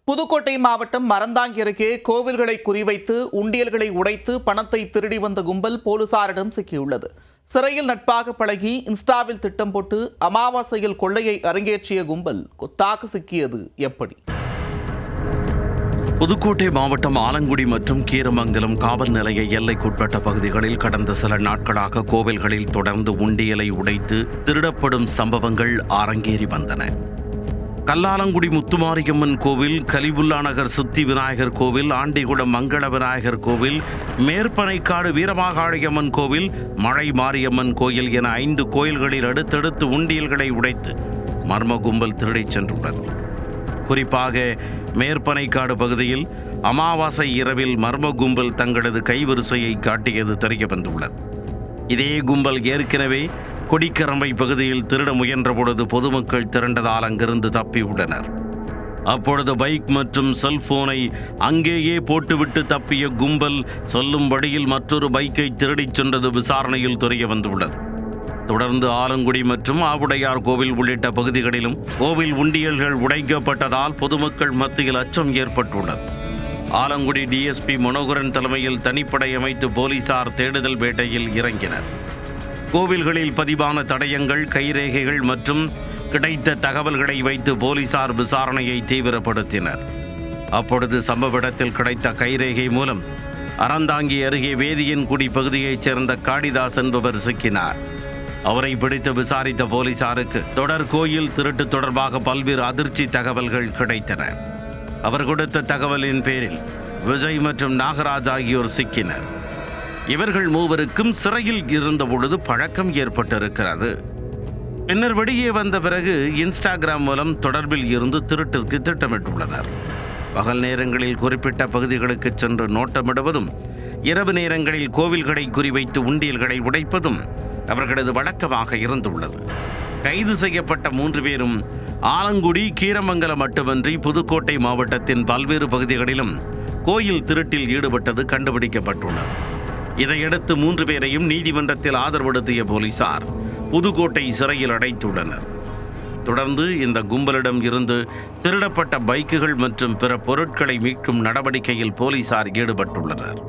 புதுக்கோட்டை மாவட்டம் மறந்தாங்கி அருகே கோவில்களை குறிவைத்து உண்டியல்களை உடைத்து பணத்தை திருடி வந்த கும்பல் போலீசாரிடம் சிக்கியுள்ளது. சிறையில் நட்பாக பழகி இன்ஸ்டாவில் திட்டம் போட்டு அமாவாசையில் கொள்ளையை அரங்கேற்றிய கும்பல் கொத்தாக சிக்கியது எப்படி? புதுக்கோட்டை மாவட்டம் ஆலங்குடி மற்றும் கீரமங்கலம் காவல் நிலைய எல்லைக்குட்பட்ட பகுதிகளில் கடந்த சில நாட்களாக கோவில்களில் தொடர்ந்து உண்டியலை உடைத்து திருடப்படும் சம்பவங்கள் அரங்கேறி வந்தன. கல்லாலங்குடி முத்துமாரியம்மன் கோவில், கலிபுல்லா நகர் சுத்தி விநாயகர் கோவில், ஆண்டிகுளம் மங்கள விநாயகர் கோவில், மேற்பனைக்காடு வீரமாகாளியம்மன் கோவில், மழை மாரியம்மன் கோயில் என 5 கோயில்களில் அடுத்தடுத்து உண்டியல்களை உடைத்து மர்ம கும்பல் திருடிச் சென்றுள்ளது. குறிப்பாக மேற்பனைக்காடு பகுதியில் அமாவாசை இரவில் மர்ம கும்பல் தங்களது கைவரிசையை காட்டியது தெரிய வந்துள்ளது. இதே கும்பல் ஏற்கனவே கொடிக்கரம்பை பகுதியில் திருட முயன்ற பொழுது பொதுமக்கள் திரண்டதால் அங்கிருந்து தப்பியுள்ளனர். அப்பொழுது பைக் மற்றும் செல்போனை அங்கேயே போட்டுவிட்டு தப்பிய கும்பல் சொல்லும் வழியில் மற்றொரு பைக்கை திருடிச் சென்றது விசாரணையில் தெரிய வந்துள்ளது. தொடர்ந்து ஆலங்குடி மற்றும் ஆவுடையார் கோவில் உள்ளிட்ட பகுதிகளிலும் கோவில் உண்டியல்கள் உடைக்கப்பட்டதால் பொதுமக்கள் மத்தியில் அச்சம் ஏற்பட்டுள்ளது. ஆலங்குடி டிஎஸ்பி மனோகரன் தலைமையில் தனிப்படை அமைத்து போலீசார் தேடுதல் வேட்டையில் இறங்கினர். கோவில்களில் பதிவான தடயங்கள், கைரேகைகள் மற்றும் கிடைத்த தகவல்களை வைத்து போலீசார் விசாரணையை தீவிரப்படுத்தினர். அப்பொழுது சம்பவ இடத்தில் கிடைத்த கைரேகை மூலம் அறந்தாங்கி அருகே வேதியன்குடி பகுதியைச் சேர்ந்த காளிதாஸ் என்பவர் சிக்கினார். அவரை பிடித்து விசாரித்த போலீசாருக்கு தொடர் கோயில் திருட்டு தொடர்பாக பல்வேறு அதிர்ச்சி தகவல்கள் கிடைத்தன. அவர் கொடுத்த தகவலின் பேரில் விஜய் மற்றும் நாகராஜ் ஆகியோர் சிக்கினர். இவர்கள் மூவருக்கும் சிறையில் இருந்த பொழுது பழக்கம் ஏற்பட்டிருக்கிறது. பின்னர் வெளியே வந்த பிறகு இன்ஸ்டாகிராம் மூலம் தொடர்பில் இருந்து திருட்டிற்கு திட்டமிட்டுள்ளனர். பகல் நேரங்களில் குறிப்பிட்ட பகுதிகளுக்கு சென்று நோட்டமிடுவதும், இரவு நேரங்களில் கோவில்களை குறிவைத்து உண்டியல்களை உடைப்பதும் அவர்களது வழக்கமாக இருந்துள்ளது. கைது செய்யப்பட்ட 3 பேரும் ஆலங்குடி, கீரமங்கலம் மட்டுமன்றி புதுக்கோட்டை மாவட்டத்தின் பல்வேறு பகுதிகளிலும் கோயில் திருட்டில் ஈடுபட்டது கண்டுபிடிக்கப்பட்டுள்ளது. இதையடுத்து 3 பேரையும் நீதிமன்றத்தில் ஆஜர்படுத்திய போலீசார் புதுக்கோட்டை சிறையில் அடைத்துள்ளனர். தொடர்ந்து இந்த கும்பலிடம் இருந்து திருடப்பட்ட பைக்குகள் மற்றும் பிற பொருட்களை மீட்கும் நடவடிக்கையில் போலீசார் ஈடுபட்டுள்ளனர்.